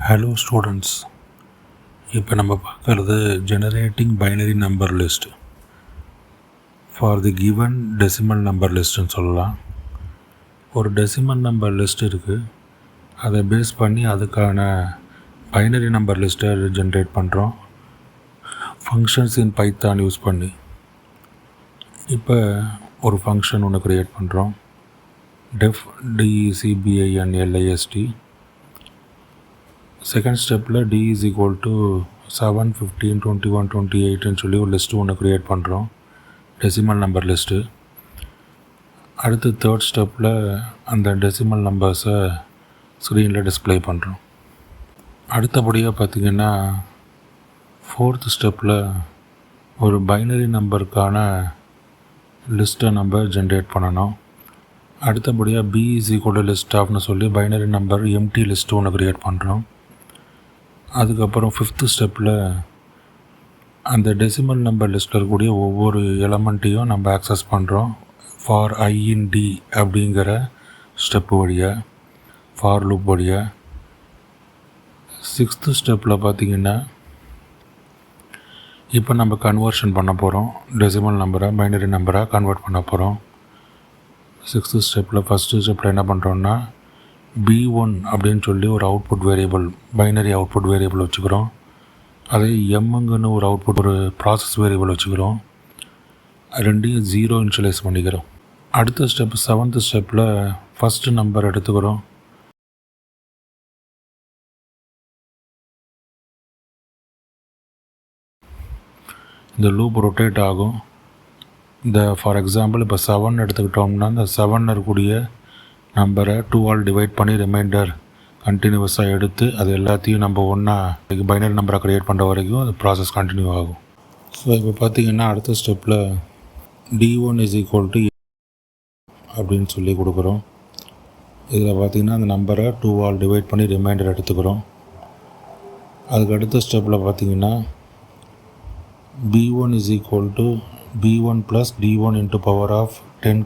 Hello students, இப்போ நம்ம பார்க்குறது generating binary number list for the given decimal number லிஸ்ட்டுன்னு சொல்லலாம். ஒரு டெசிமல் நம்பர் லிஸ்ட் இருக்குது, அதை பேஸ் பண்ணி அதுக்கான பைனரி நம்பர் லிஸ்ட்டை ஜென்ரேட் பண்ணுறோம் ஃபங்க்ஷன்ஸ் இன் பைத்தான் யூஸ் பண்ணி. இப்போ ஒரு ஃபங்க்ஷன் ஒன்று க்ரியேட் பண்ணுறோம், def decbinlist. செகண்ட் ஸ்டெப்பில் d is equal to 7, 15, 21, 28ன்னு சொல்லி ஒரு லிஸ்ட்டு ஒன்று க்ரியேட் பண்ணுறோம், டெசிமல் நம்பர் லிஸ்ட்டு. அடுத்து தேர்ட் ஸ்டெப்பில் அந்த டெசிமல் நம்பர்ஸை ஸ்க்ரீனில் டிஸ்ப்ளே பண்ணுறோம். அடுத்தபடியாக பார்த்திங்கன்னா ஃபோர்த் ஸ்டெப்பில் ஒரு பைனரி நம்பருக்கான லிஸ்ட்டை நம்ம ஜென்ரேட் பண்ணணும். அடுத்தபடியாக b is equal to list ஆஃப்னு சொல்லி பைனரி நம்பர் எம்டி லிஸ்ட்டு ஒன்று க்ரியேட் பண்ணுறோம். அதுக்கப்புறம் ஃபிஃப்த்து ஸ்டெப்பில் அந்த டெசிமல் நம்பர் லிஸ்ட்டில் இருக்கக்கூடிய ஒவ்வொரு எலமெண்ட்டையும் நம்ம ஆக்சஸ் பண்ணுறோம் ஃபார் I in D அப்படிங்கிற ஸ்டெப்பு வழியாக, ஃபார் லூப் வழியாக. சிக்ஸ்த்து ஸ்டெப்பில் பார்த்திங்கன்னா இப்போ நம்ம கன்வர்ஷன் பண்ண போகிறோம், டெசிமல் நம்பரை பைனரி நம்பராக கன்வெர்ட் பண்ண போகிறோம். சிக்ஸ்த்து ஸ்டெப்பில் ஃபஸ்ட்டு ஸ்டெப்பில் என்ன பண்ணுறோன்னா B1 அப்படின்னு சொல்லி ஒரு output variable, binary output variable வச்சுக்கிறோம். அதே எம்முங்கன்னு ஒரு அவுட்புட், ஒரு ப்ராசஸ் வேரியபிள் வச்சுக்கிறோம். ரெண்டையும் 0 இனிஷியலைஸ் பண்ணிக்கிறோம். அடுத்த ஸ்டெப் செவன்த்து ஸ்டெப்பில் ஃபஸ்ட்டு நம்பர் எடுத்துக்கிறோம். இந்த லூப் ரொட்டேட் ஆகும். இந்த ஃபார் எக்ஸாம்பிள் இப்போ 7 எடுத்துக்கிட்டோம்னா இந்த 7 இருக்கக்கூடிய நம்பரை 2ஆல் டிவைட் பண்ணி ரிமைண்டர் கண்டினியூவஸாக எடுத்து அது எல்லாத்தையும் நம்ம ஒன்றா பைனரி நம்பரை க்ரியேட் பண்ணுற வரைக்கும் அது ப்ராசஸ் கண்டினியூ ஆகும். ஸோ இப்போ பார்த்திங்கன்னா அடுத்த ஸ்டெப்பில் D1 is equal to அப்படின்னு சொல்லி கொடுக்குறோம். இதில் பார்த்திங்கன்னா அந்த நம்பரை 2ஆல் டிவைட் பண்ணி ரிமைண்டர் எடுத்துக்கிறோம். அதுக்கு அடுத்த ஸ்டெப்பில் பார்த்திங்கன்னா B1 is equal to B1 plus D1 into power of 10,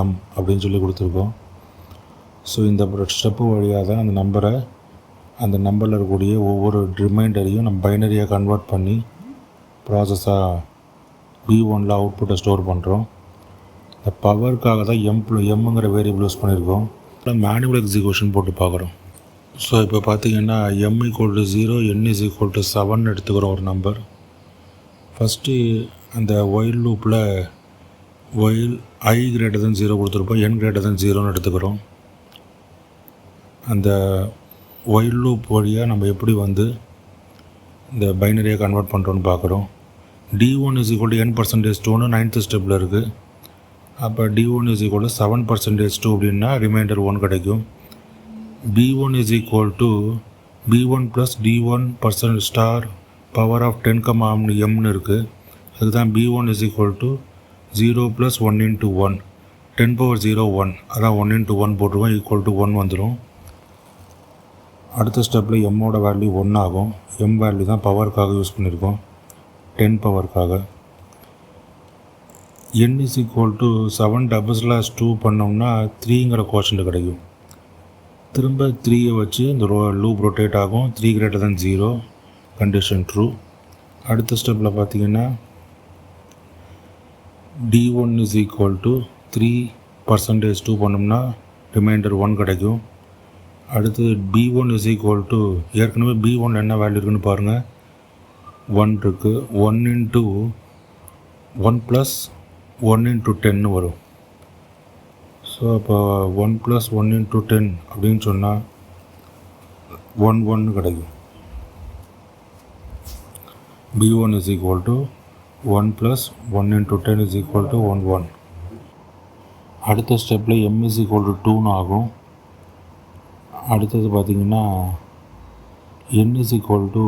m அப்படின்னு சொல்லி கொடுத்துருக்கோம். ஸோ இந்த ஸ்டெப்பு வழியாக தான் அந்த நம்பரை, அந்த நம்பரில் இருக்கக்கூடிய ஒவ்வொரு ரிமைண்டரையும் நம்ம பைனரியாக கன்வெர்ட் பண்ணி ப்ராசஸாக B1ல் அவுட்புட்டை ஸ்டோர் பண்ணுறோம். இந்த பவருக்காக தான் எம்முங்கிற வேரியபிள் யூஸ் பண்ணியிருக்கோம். மேனுவல் எக்ஸிக்யூஷன் போட்டு பார்க்குறோம். ஸோ இப்போ பார்த்திங்கன்னா m equal to 0, n is equal to 7 எடுத்துக்கிறோம் ஒரு நம்பர். ஃபஸ்ட்டு அந்த ஒயில் லூப்பில் ஒயில் I greater than 0 கொடுத்துருப்போம், n greater than 0ன்னு எடுத்துக்கிறோம். அந்த ஒயில் லூப் வழியாக நம்ம எப்படி வந்து இந்த பைனரியை கன்வெர்ட் பண்ணுறோன்னு பார்க்குறோம். D1 is equal to n% 2ன்னு 9th ஸ்டெப்பில் இருக்குது. அப்போ D1 is equal to 7% 2 அப்படின்னா ரிமைண்டர் 1 கிடைக்கும். B1 is equal to B1 plus D1% star power of 10, mன்னு இருக்குது. அதுதான் B1 is equal to 0 plus 1 into 1, 10 power 0 1, அதான் 1 into 1 போட்டுருவோம், ஈக்குவல் டு 1 வந்துடும். அடுத்த ஸ்டெப்பில் எம்மோட வேல்யூ 1 ஆகும். எம் வேல்யூ தான் பவருக்காக யூஸ் பண்ணியிருக்கோம், 10 பவருக்காக. n is equal to 7/2 பண்ணோம்னா 3ங்கிற கோஷன்ட் கிடைக்கும். திரும்ப 3யை வச்சு இந்த லூப் ரொட்டேட் ஆகும். 3 greater than 0 கண்டிஷன் ட்ரூ. அடுத்த ஸ்டெப்பில் பார்த்திங்கன்னா D1 is equal to 3% 2 பண்ணோம்னா ரிமைண்டர் 1 கிடைக்கும். அடுத்து B1 is equal to, ஏற்கனவே B1 என்ன வேல்யூ இருக்குன்னு பாருங்கள், 1 இருக்குது. 1 into 1 plus 1 into 10 வரும். ஸோ அப்போ 1 plus 1 into 10 அப்படின்னு சொன்னால் 1 கிடைக்கும். B1 is equal to 1 plus 1 into 10 is equal to 1. அடுத்த ஸ்டெப்பில் m is equal to 2ன்னு ஆகும். அடுத்தது பார்த்திங்கன்னா n is equal to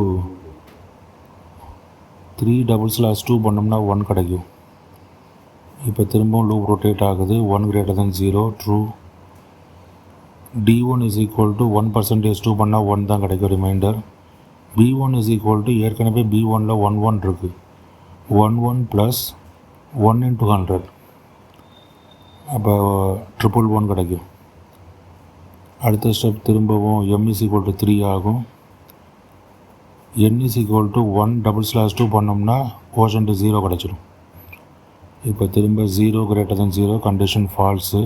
3/2 பண்ணோம்னா 1 கிடைக்கும். இப்போ திரும்பவும் லூப் ரொட்டேட் ஆகுது. 1 greater than 0 true. D1 is equal to 1% 2 பண்ணால் 1 தான் கிடைக்கும் reminder. B1 is equal to, ஏற்கனவே B1ல் 1 இருக்குது, 1 plus 1 into 100, அப்போ 111 கிடைக்கும். அடுத்த ஸ்டெப் திரும்பவும் m is equal to 3 ஆகும். n=1/2 பண்ணோம்னா கோஷன்ட் 0 கிடச்சிடும். இப்போ திரும்ப 0 > 0 கண்டிஷன் ஃபால்ஸு.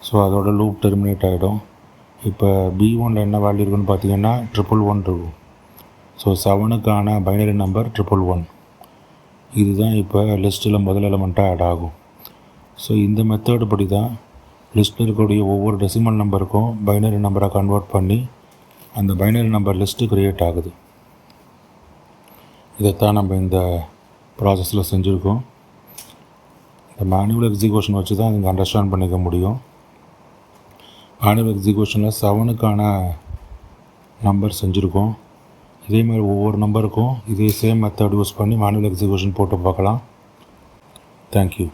ஸோ அதோட லூப் டெர்மினேட் ஆகிடும். இப்போ B1 என்ன வேல்யூ இருக்குன்னு பார்த்தீங்கன்னா 111 இருக்கும். ஸோ 7க்கான பைனரி நம்பர் 111. இதுதான் இப்போ லிஸ்ட்டில் முதல் எலமெண்ட்டாக ஆட் ஆகும். ஸோ இந்த மெத்தடு படி தான் லிஸ்ட்டில் இருக்கக்கூடிய ஒவ்வொரு டெசிமல் நம்பருக்கும் பைனரி நம்பரை கன்வெர்ட் பண்ணி அந்த பைனரி நம்பர் லிஸ்ட்டு க்ரியேட் ஆகுது. இதைத்தான் நம்ம இந்த ப்ராசஸில் செஞ்சுருக்கோம். இந்த மேனுவல் எக்ஸிக்யூஷன் வச்சு தான் இங்கே அண்டர்ஸ்டாண்ட் பண்ணிக்க முடியும். மேனுவல் எக்ஸிக்யூஷனில் 7க்கான நம்பர் செஞ்சுருக்கோம். இதே மாதிரி ஒவ்வொரு நம்பருக்கும் இதே சேம் மெத்தட் யூஸ் பண்ணி மேனுவல் எக்ஸிக்யூஷன் போட்டு பார்க்கலாம். தேங்க்யூ.